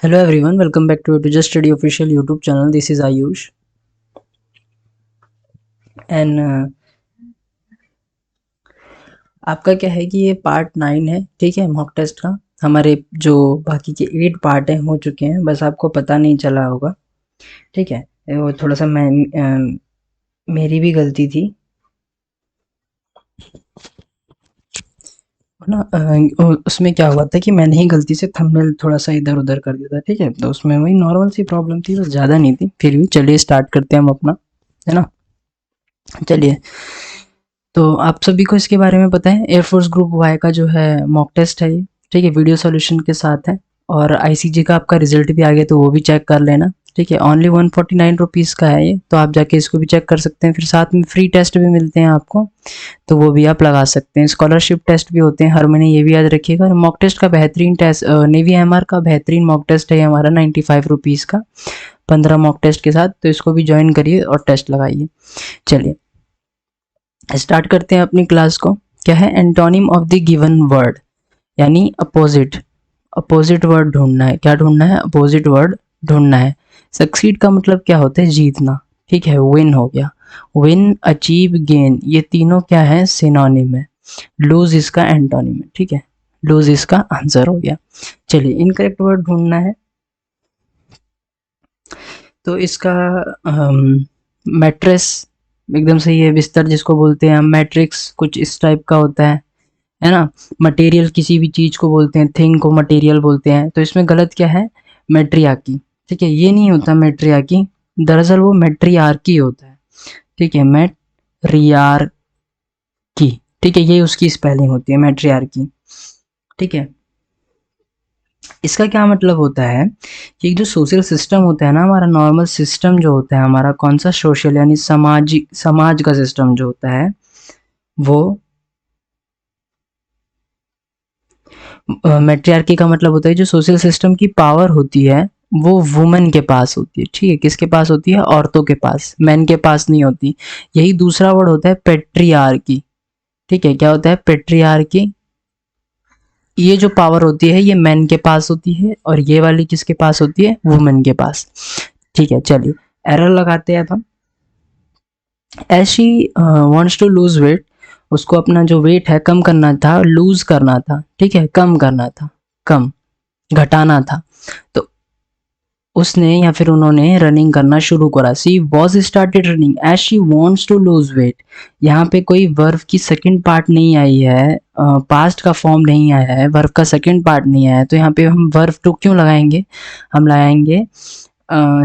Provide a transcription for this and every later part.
Hello everyone, welcome back to Just Study official YouTube channel. This is Ayush and आपका क्या है कि ये पार्ट 9 है, ठीक है, मॉक टेस्ट का। हमारे जो बाकी के 8 पार्ट हैं हो चुके हैं, बस आपको पता नहीं चला होगा, ठीक है। वो थोड़ा सा मेरी भी गलती थी ना। उसमें क्या हुआ था कि मैंने ही गलती से थंबनेल थोड़ा सा इधर उधर कर दिया था, ठीक है। तो उसमें वही नॉर्मल सी प्रॉब्लम थी, बस ज़्यादा नहीं थी। फिर भी चलिए स्टार्ट करते हैं हम अपना, है ना। चलिए, तो आप सभी को इसके बारे में पता है, एयरफोर्स ग्रुप वाई का जो है मॉक टेस्ट है ये, ठीक है, वीडियो सॉल्यूशन के साथ है। और आईसीजे का आपका रिजल्ट भी आ गया, तो वो भी चेक कर लेना, ठीक है। ओनली 149 रुपीज़ का है ये, तो आप जाके इसको भी चेक कर सकते हैं। फिर साथ में फ्री टेस्ट भी मिलते हैं आपको, तो वो भी आप लगा सकते हैं। स्कॉलरशिप टेस्ट भी होते हैं हर महीने, ये भी याद रखिएगा। मॉक टेस्ट का बेहतरीन टेस्ट, नेवी एमआर का बेहतरीन मॉक टेस्ट है हमारा 95 रुपीज़ का, 15 मॉक टेस्ट के साथ। तो इसको भी ज्वाइन करिए और टेस्ट लगाइए। चलिए स्टार्ट करते हैं अपनी क्लास को। क्या है antonym of the given word, यानी अपोजिट। अपोजिट वर्ड ढूंढना है। क्या ढूंढना है? अपोजिट वर्ड ढूंढना है। सक्सीड का मतलब क्या होता है? जीतना, ठीक है। विन हो गया, विन, अचीव, गेन, ये तीनों क्या है? सिनोनिम है। लूज इसका एंटोनिम है, ठीक है। लूज इसका आंसर हो गया। चलिए इनकरेक्ट वर्ड ढूंढना है, तो इसका मैट्रेस एकदम सही है। बिस्तर जिसको बोलते हैं हम, मैट्रिक्स कुछ इस टाइप का होता है ना। मटेरियल किसी भी चीज को बोलते हैं, थिंग को मटेरियल बोलते हैं। तो इसमें गलत क्या है? मैट्रियार्की, ठीक है। ये नहीं होता मैट्रियार्की, दरअसल वो मैट्रियार्की होता है, ठीक है। मैट्रियार्की, ठीक है, ये उसकी स्पेलिंग होती है, मैट्रियार्की, ठीक है। इसका क्या मतलब होता है कि जो सोशल सिस्टम होता है ना हमारा, नॉर्मल सिस्टम जो होता है हमारा, कौन सा? सोशल, यानी सामाजिक, समाज का सिस्टम जो होता है वो मैट्रियार्की का मतलब होता है जो सोशल सिस्टम की पावर होती है वो वुमेन के पास होती है, ठीक है। किसके पास होती है? औरतों के पास, मैन के पास नहीं होती। यही दूसरा वर्ड होता है पेट्रियार्की, ठीक है। क्या होता है? पेट्रियार्की। ये जो पावर होती है ये मैन के पास होती है, और ये वाली किसके पास होती है? वुमेन के पास, ठीक है। चलिए एरर लगाते हैं अब हम। As she wants to lose weight, उसको अपना जो वेट है कम करना था, लूज करना था, ठीक है, कम करना था, कम, घटाना था। तो उसने या फिर उन्होंने रनिंग करना शुरू करा। She was started running as she wants to lose weight. यहाँ पे कोई वर्ब की सेकंड पार्ट नहीं आई है, पास्ट का फॉर्म नहीं आया है, वर्ब का सेकंड पार्ट नहीं आया है। तो यहाँ पे हम वर्ब टू क्यों लगाएंगे? हम लगाएंगे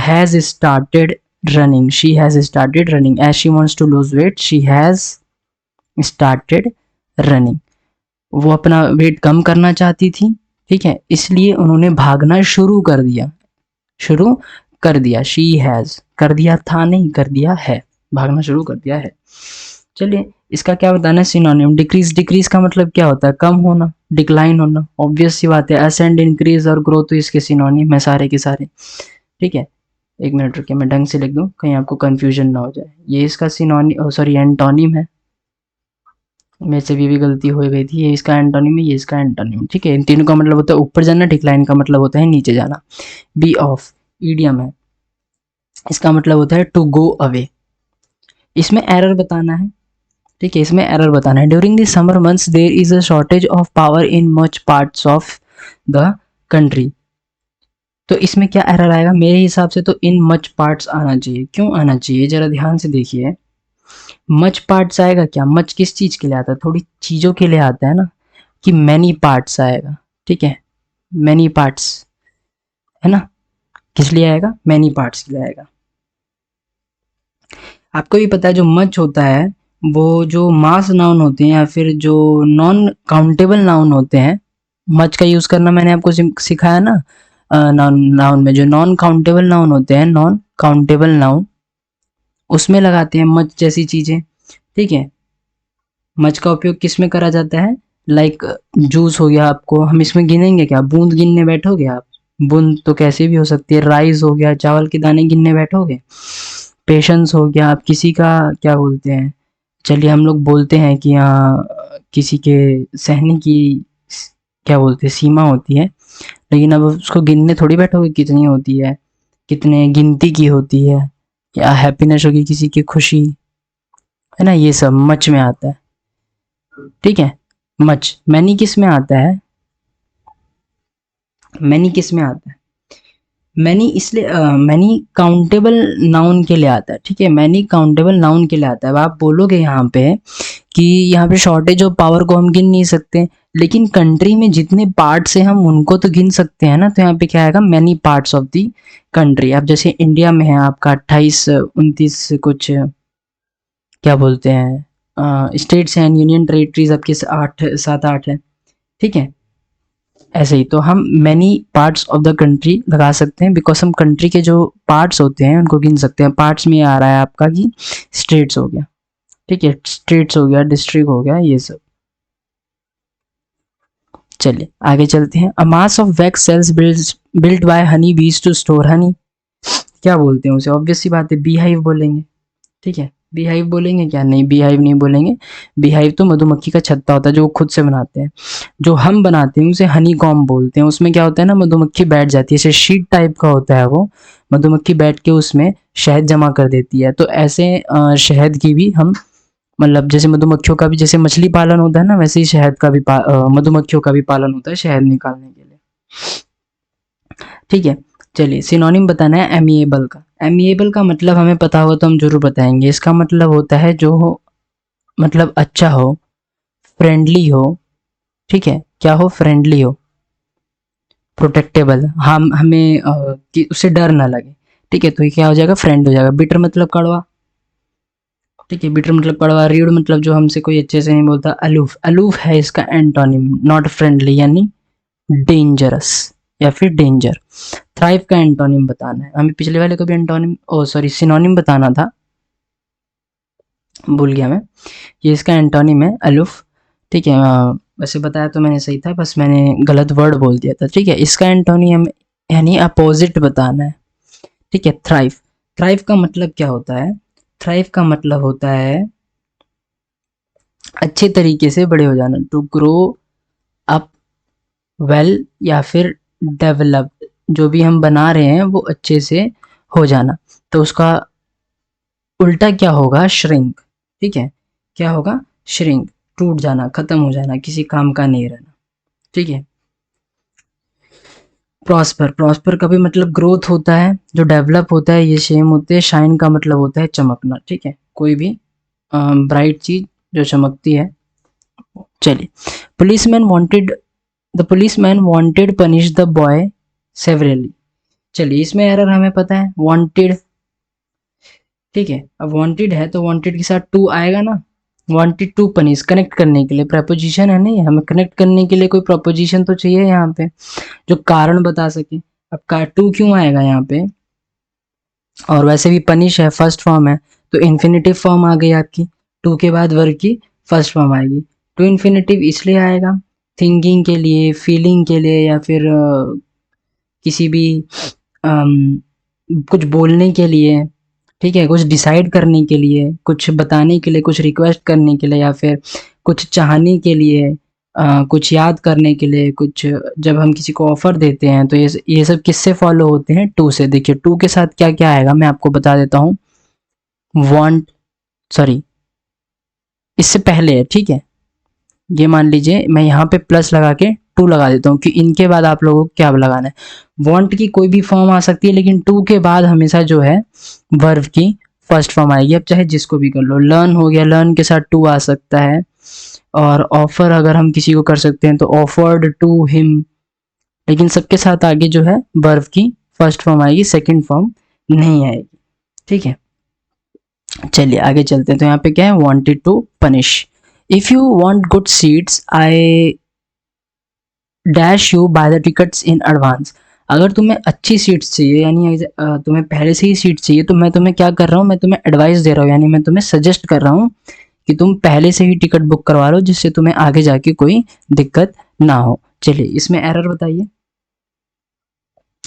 has started running. She has started running as she wants to lose weight, she has started running. वो अपना वेट कम करना चाहती थी, ठीक है, इसलिए उन्होंने भागना शुरू कर दिया। शुरू कर दिया, शी हैज, कर दिया था नहीं, कर दिया है, भागना शुरू कर दिया है। चलिए इसका क्या बताना है? सिनोनिम। डिक्रीज, डिक्रीज का मतलब क्या होता है? कम होना, डिक्लाइन होना, ऑब्वियस सी बात है। असेंड, इंक्रीज और ग्रो तो इसके सिनोनिम है सारे के सारे, ठीक है। एक मिनट रुकिए, मैं ढंग से लिख दूं कहीं आपको कंफ्यूजन ना हो जाए। ये इसका सिनोनिम, सॉरी एंटोनिम है, मेरे से भी गलती हो गई थी। ये इसका एंटोनिम है, ये इसका एंटोनिम, ठीक है। इन तीनों का मतलब होता है ऊपर जाना, डिक्लाइन का मतलब होता है नीचे जाना। बी ऑफ ईडियम है, इसका मतलब होता है टू गो अवे। इसमें एरर बताना है, ठीक है, इसमें एरर बताना है। During the summer months there is a shortage of power in much parts of the country. तो इसमें क्या एरर आएगा? मेरे हिसाब से तो इन मच पार्ट्स आना चाहिए। क्यों आना चाहिए? जरा ध्यान से देखिए। मच पार्ट्स आएगा क्या? मच किस चीज के लिए आता है? थोड़ी चीजों के लिए आता है ना, कि मैनी पार्ट्स आएगा, ठीक है, मैनी पार्ट्स, है ना। किस लिए आएगा? मैनी पार्ट्स के लिए आएगा। आपको भी पता है जो मच होता है वो जो मास नाउन होते हैं या फिर जो नॉन काउंटेबल नाउन होते हैं, मच का यूज करना मैंने आपको सिखाया ना। नाउन, नाउन में जो नॉन काउंटेबल नाउन होते हैं, नॉन काउंटेबल नाउन, उसमें लगाते हैं मच जैसी चीजें, ठीक है। मच का उपयोग किस में करा जाता है? लाइक जूस हो गया, आपको हम इसमें गिनेंगे क्या? बूंद गिनने बैठोगे आप? बूंद तो कैसे भी हो सकती है। राइस हो गया, चावल के दाने गिनने बैठोगे? पेशेंस हो गया, आप किसी का क्या बोलते हैं, चलिए हम लोग बोलते हैं कि यहाँ किसी के सहने की क्या बोलते हैं, सीमा होती है, लेकिन अब उसको गिनने थोड़ी बैठोगे कितनी होती है, कितने गिनती की होती है, या हैप्पीनेस होगी किसी की खुशी, है ना, ये सब मच में आता है। ठीक है, मच। मैनी किस में आता है? मैनी किस में आता है? मैनी इसलिए मैनी काउंटेबल नाउन के लिए आता है। ठीक है, मैनी काउंटेबल नाउन के लिए आता है। अब आप बोलोगे यहाँ पे कि यहाँ पे शॉर्टेज ऑफ पावर को हम गिन नहीं सकते, लेकिन कंट्री में जितने पार्ट्स हैं हम उनको तो गिन सकते हैं ना। तो यहाँ पे क्या आएगा? Many parts of the country. अब जैसे इंडिया में है आपका 28 29 कुछ क्या बोलते हैं स्टेट्स एंड यूनियन टेरिटरीज, आपके 8 7 8 है। ठीक है, ऐसे ही तो हम many parts of the country लगा सकते हैं, बिकॉज हम कंट्री के जो पार्ट्स होते हैं उनको गिन सकते हैं। पार्ट्स में आ रहा है आपका कि स्टेट्स हो गया, ठीक है, स्टेट्स हो गया, डिस्ट्रिक्ट हो गया, ये सब। चलिए आगे चलते हैं। A mass of wax cells built by honey bees to store Honey, क्या बोलते हैं उसे? ऑब्वियस सी बात है, बी हाइव बोलेंगे। ठीक है, बी हाइव बोलेंगे क्या? नहीं, बी हाइव नहीं बोलेंगे। बी हाइव तो मधुमक्खी का छत्ता होता है जो वो खुद से बनाते हैं। जो हम बनाते हैं उसे हनी कॉम्ब बोलते हैं। उसमें क्या होता है ना, मधुमक्खी बैठ जाती है, ऐसे शीट टाइप का होता है वो, मधुमक्खी बैठ के उसमें शहद जमा कर देती है। तो ऐसे शहद की भी हम, मतलब जैसे मधुमक्खियों का भी जैसे मछली पालन होता है ना, वैसे ही शहद का भी मधुमक्खियों का भी पालन होता है शहद निकालने के लिए। ठीक है, चलिए सिनोनिम बताना है एमिएबल का। एमिएबल का मतलब हमें पता होगा तो हम जरूर बताएंगे। इसका मतलब होता है जो हो, मतलब अच्छा हो, फ्रेंडली हो। ठीक है, क्या हो? फ्रेंडली हो, प्रोटेक्टेबल, हम हमें कि उससे डर ना लगे। ठीक है, तो ये क्या हो जाएगा? फ्रेंड हो जाएगा। बिटर मतलब कड़वा। ठीक है, बिटर मतलब कड़वा। रीड मतलब जो हमसे कोई अच्छे से नहीं बोलता। अलूफ, अलूफ है इसका एंटोनिम, नॉट फ्रेंडली यानी डेंजरस या फिर डेंजर। थ्राइव का एंटोनिम बताना है हमें। पिछले वाले को भी एंटोनिम, ओ सॉरी, सिनोनिम बताना था, भूल गया मैं। ये इसका एंटोनिम है अलूफ। ठीक है, वैसे बताया तो मैंने सही था, बस मैंने गलत वर्ड बोल दिया था। ठीक है, इसका एंटोनिम यानी अपोजिट बताना है। ठीक है, थ्राइव। थ्राइव का मतलब क्या होता है? थ्राइव का मतलब होता है अच्छे तरीके से बड़े हो जाना, टू ग्रो अप वेल या फिर डेवलप्ड। जो भी हम बना रहे हैं वो अच्छे से हो जाना। तो उसका उल्टा क्या होगा? श्रिंक। ठीक है, क्या होगा? श्रिंक, टूट जाना, खत्म हो जाना, किसी काम का नहीं रहना। ठीक है, प्रॉस्पर। प्रॉस्पर का भी मतलब ग्रोथ होता है, जो डेवलप होता है ये सेम होते हैं। शाइन का मतलब होता है चमकना। ठीक है, कोई भी ब्राइट चीज जो चमकती है। चलिए, policeman wanted, the policeman wanted punish the boy severally. चलिए, इसमें एरर हमें पता है, वांटेड। ठीक है, अब वांटेड है तो वांटेड के साथ टू आएगा ना, वांटेड टू पनिश, कनेक्ट करने के लिए प्रपोजिशन है नहीं, हमें कनेक्ट करने के लिए कोई प्रपोजिशन तो चाहिए यहाँ पे जो कारण बता सके। अब का टू क्यों आएगा यहाँ पे? और वैसे भी पनिश है, फर्स्ट फॉर्म है, तो इन्फिनेटिव फॉर्म आ गई आपकी। टू के बाद वर्ग की फर्स्ट फॉर्म आएगी। टू इन्फिनेटिव इसलिए आएगा थिंकिंग के लिए, फीलिंग के लिए, या फिर किसी भी कुछ बोलने के लिए। ठीक है, कुछ डिसाइड करने के लिए, कुछ बताने के लिए, कुछ रिक्वेस्ट करने के लिए, या फिर कुछ चाहने के लिए, कुछ याद करने के लिए, कुछ जब हम किसी को ऑफर देते हैं तो ये सब किससे फॉलो होते हैं? टू से। देखिए टू के साथ क्या क्या आएगा मैं आपको बता देता हूँ। वांट, सॉरी, इससे पहले है। ठीक है, ये मान लीजिए मैं यहाँ पे प्लस लगा के टू लगा देता हूँ कि इनके बाद आप लोगों को क्या लगाना है। वांट की कोई भी फॉर्म आ सकती है, लेकिन टू के बाद हमेशा जो है वर्ब की फर्स्ट फॉर्म आएगी। अब चाहे जिसको भी कर लो। लर्न हो गया, लर्न के साथ टू आ सकता है। और ऑफर अगर हम किसी को कर सकते हैं तो ऑफर्ड टू हिम। लेकिन सबके साथ आगे जो है वर्ब की फर्स्ट फॉर्म आएगी, सेकंड फॉर्म नहीं आएगी। ठीक है, चलिए आगे चलते हैं। तो यहाँ पे क्या है? Wanted to punish. If you want good seats I dash you buy the tickets in advance. अगर तुम्हें अच्छी सीट्स चाहिए, यानी तुम्हें पहले से ही सीट चाहिए, तो मैं तुम्हें क्या कर रहा हूँ? मैं तुम्हें एडवाइस दे रहा हूँ, यानी मैं तुम्हें सजेस्ट कर रहा हूँ कि तुम पहले से ही टिकट बुक करवा लो, जिससे तुम्हें आगे जाके कोई दिक्कत ना हो। चलिए, इसमें एरर बताइए।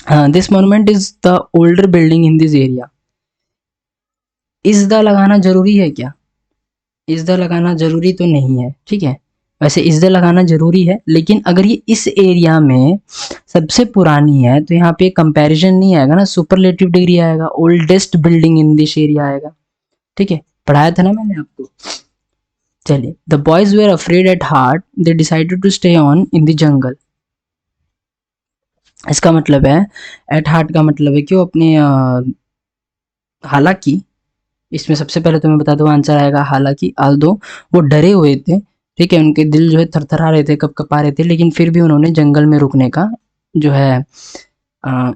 हाँ, this monument is the older building in this area. Is the लगाना जरूरी है क्या? इज द लगाना जरूरी तो नहीं है। ठीक है, वैसे इस दे लगाना जरूरी है, लेकिन अगर ये इस एरिया में सबसे पुरानी है तो यहाँ पे कंपैरिजन नहीं आएगा ना, सुपरलेटिव डिग्री आएगा, oldest building in this area आएगा। ठीक है, पढ़ाया था ना मैंने आपको। चलिए, the boys were afraid at heart, they decided to stay on in the jungle. इसका मतलब है, एट हार्ट का मतलब है कि वो अपने हालांकि, इसमें सबसे पहले तो मैं बता दूं आंसर आएगा हालांकि, आल्दो वो डरे हुए थे, ठीक है, उनके दिल जो है थरथरा रहे थे, कपा रहे थे, लेकिन फिर भी उन्होंने जंगल में रुकने का जो है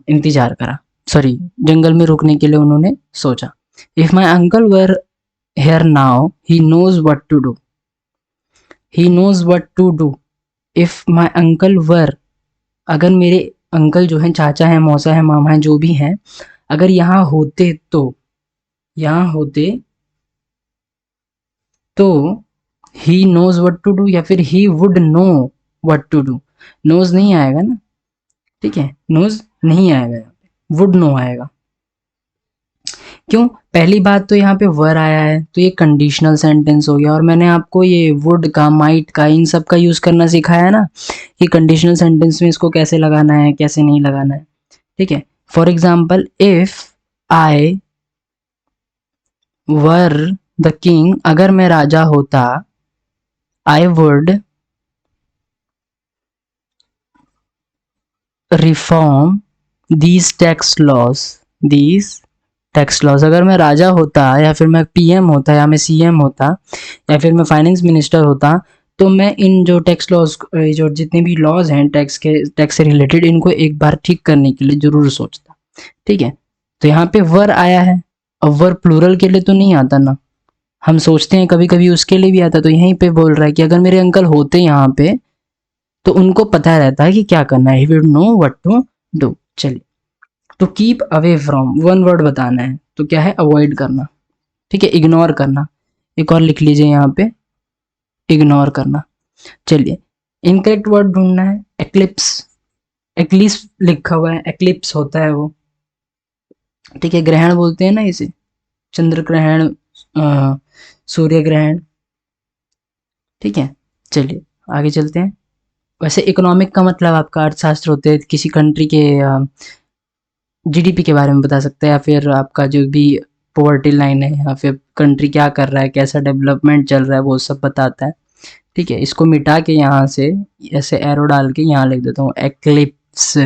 इंतजार करा, सॉरी, जंगल में रुकने के लिए उन्होंने सोचा। If my uncle were here now he knows what to do, he knows what to do. If my uncle were, अगर मेरे अंकल जो हैं, चाचा हैं, मौसा है, मामा है, जो भी हैं, अगर यहाँ होते तो, यहाँ होते तो he knows what to do, या फिर he would know what to do. Knows नहीं आएगा ना, ठीक है, नोज नहीं आएगा, वुड नो आएगा। क्यों? पहली बात तो यहाँ पे वर आया है तो ये कंडीशनल सेंटेंस हो गया, और मैंने आपको ये वुड का, माइट का, इन सब का यूज करना सिखाया ना कि कंडीशनल सेंटेंस में इसको कैसे लगाना है, कैसे नहीं लगाना है। ठीक है, for example, if I were the king, अगर मैं राजा होता, I would reform these tax laws, these tax laws. अगर मैं राजा होता, या फिर मैं पीएम होता, या मैं सीएम होता, या फिर मैं फाइनेंस मिनिस्टर होता, तो मैं इन जो टैक्स लॉज, जो जितने भी लॉज हैं टैक्स के, टैक्स से रिलेटेड, इनको एक बार ठीक करने के लिए जरूर सोचता। ठीक है, तो यहाँ पे वर आया है, अब वर प्लूरल के लिए तो नहीं आता ना, हम सोचते हैं कभी कभी उसके लिए भी आता, तो यहीं पे बोल रहा है कि अगर मेरे अंकल होते यहाँ पे तो उनको पता रहता है कि क्या करना है, he will know what to do. चलिए, तो keep away from, one word बताना है, तो क्या है, अवॉइड करना, ठीक है, इग्नोर करना। एक और लिख लीजिए यहाँ पे, इग्नोर करना। चलिए, इनकरेक्ट वर्ड ढूंढना है, एक्लिप्स, एक्लिप्स लिखा हुआ है, एक्लिप्स होता है वो, ठीक है, ग्रहण बोलते हैं ना इसे, चंद्र ग्रहण, सूर्य ग्रहण। ठीक है, चलिए आगे चलते हैं। वैसे इकोनॉमिक का मतलब आपका अर्थशास्त्र होते हैं, किसी कंट्री के जीडीपी के बारे में बता सकते हैं, या फिर आपका जो भी पॉवर्टी लाइन है, या फिर कंट्री क्या कर रहा है, कैसा डेवलपमेंट चल रहा है, वो सब बताता है। ठीक है, इसको मिटा के यहाँ से ऐसे एरो डाल के यहाँ लिख देता हूँ, एक्लिप्स।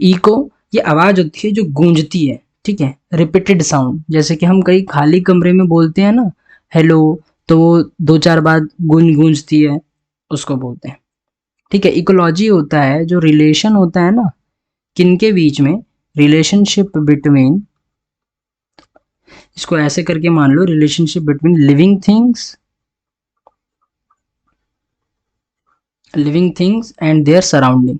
इको, ये आवाज होती है जो गूंजती है, ठीक है, रिपीटेड साउंड, जैसे कि हम कहीं खाली कमरे में बोलते हैं ना हेलो, तो वो दो चार बार गूंजती है, उसको बोलते हैं। ठीक है, इकोलॉजी होता है जो रिलेशन होता है ना किनके बीच में, रिलेशनशिप बिटवीन, इसको ऐसे करके मान लो, relationship between living things and their surrounding,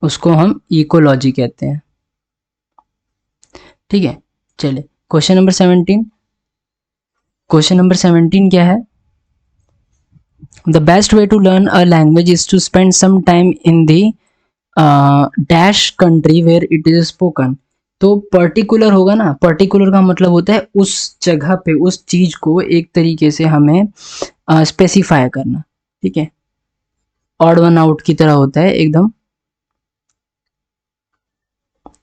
उसको हम इकोलॉजी कहते हैं। ठीक है, चलिए क्वेश्चन नंबर 17। क्वेश्चन नंबर 17 क्या है, the best way to learn a language is to spend some time in the dash country where it is spoken. तो पर्टिकुलर होगा ना, पर्टिकुलर का मतलब होता है उस जगह पे उस चीज को एक तरीके से हमें स्पेसिफाई करना। ठीक है, ऑड वन आउट की तरह होता है, एकदम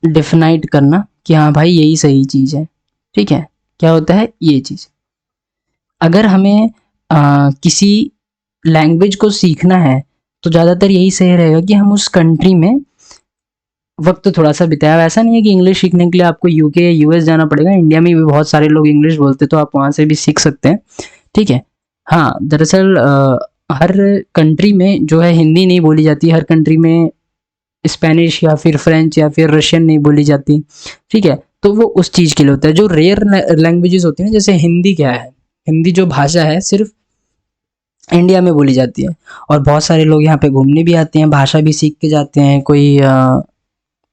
डिफिनाइट करना कि हाँ भाई यही सही चीज है। ठीक है, क्या होता है ये चीज। अगर हमें किसी लैंग्वेज को सीखना है तो ज़्यादातर यही सही रहेगा कि हम उस कंट्री में वक्त थोड़ा सा बिताया। ऐसा नहीं है कि इंग्लिश सीखने के लिए आपको यूके या यूएस जाना पड़ेगा, इंडिया में भी बहुत सारे लोग इंग्लिश बोलते हैं, तो आप वहाँ से भी सीख सकते हैं। ठीक है, हाँ, दरअसल हर कंट्री में जो है हिंदी नहीं बोली जाती, हर कंट्री में स्पेनिश या फिर फ्रेंच या फिर रशियन नहीं बोली जाती। ठीक है, तो वो उस चीज़ के लिए होता है। जो रेयर लैंग्वेजेस होती हैं, जैसे हिंदी क्या है, हिंदी जो भाषा है सिर्फ इंडिया में बोली जाती है, और बहुत सारे लोग यहाँ पे घूमने भी आते हैं, भाषा भी सीख के जाते हैं, कोई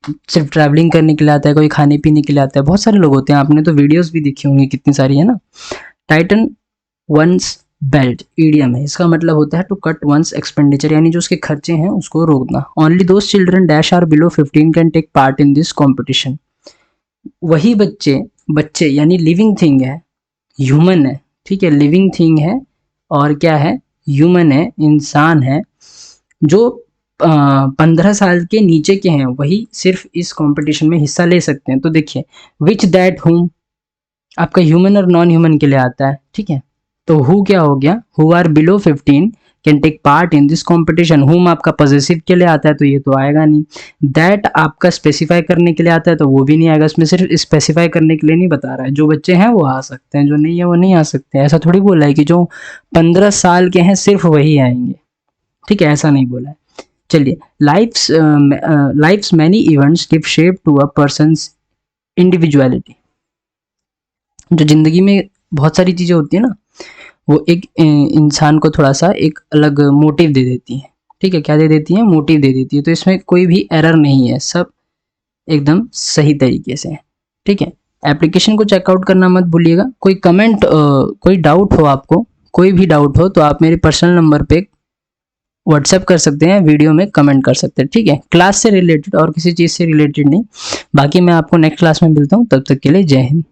सिर्फ ट्रैवलिंग करने के लिए आता है, कोई खाने पीने के लिए आता है, बहुत सारे लोग होते हैं, आपने तो वीडियोस भी देखी होंगी कितनी सारी, है ना। टाइटन वंस बेल्ट ईडियम है, इसका मतलब होता है टू कट वंस एक्सपेंडिचर, यानी जो उसके खर्चे हैं उसको रोकना। Only those children dash are below 15 can take part in this competition. वही बच्चे, बच्चे यानी लिविंग थिंग है, ह्यूमन है, ठीक है, लिविंग थिंग है, और क्या है, ह्यूमन है, इंसान है, जो 15 साल के नीचे के हैं वही सिर्फ इस कंपटीशन में हिस्सा ले सकते हैं। तो देखिए विच दैट हुम आपका ह्यूमन और नॉन ह्यूमन के लिए आता है, ठीक है। तो हु क्या हो गया, who are below 15 can take part in this competition. Whom आपका पॉजेसिव के लिए आता है तो ये तो आएगा नहीं। दैट आपका स्पेसिफाई करने के लिए आता है तो वो भी नहीं आएगा। इसमें सिर्फ स्पेसिफाई करने के लिए नहीं बता रहा है, जो बच्चे हैं वो आ सकते हैं, जो नहीं है वो नहीं आ सकते। ऐसा थोड़ी बोला है कि जो 15 साल के हैं सिर्फ वही आएंगे, ठीक है, ऐसा नहीं बोला है। चलिए, life's many events give shape to a person's individuality. जो जिंदगी में बहुत सारी चीजें होती है ना, वो एक इंसान को थोड़ा सा एक अलग मोटिव दे देती है, ठीक है। क्या दे देती है, मोटिव दे देती है। तो इसमें कोई भी एरर नहीं है, सब एकदम सही तरीके से है, ठीक है। एप्लीकेशन को चेकआउट करना मत भूलिएगा। कोई कमेंट, कोई डाउट हो आपको, कोई भी डाउट हो तो आप मेरे पर्सनल नंबर पे व्हाट्सएप कर सकते हैं, वीडियो में कमेंट कर सकते हैं, ठीक है। क्लास से रिलेटेड और किसी चीज़ से रिलेटेड नहीं। बाकी मैं आपको नेक्स्ट क्लास में मिलता हूँ, तब तक के लिए जय हिंद।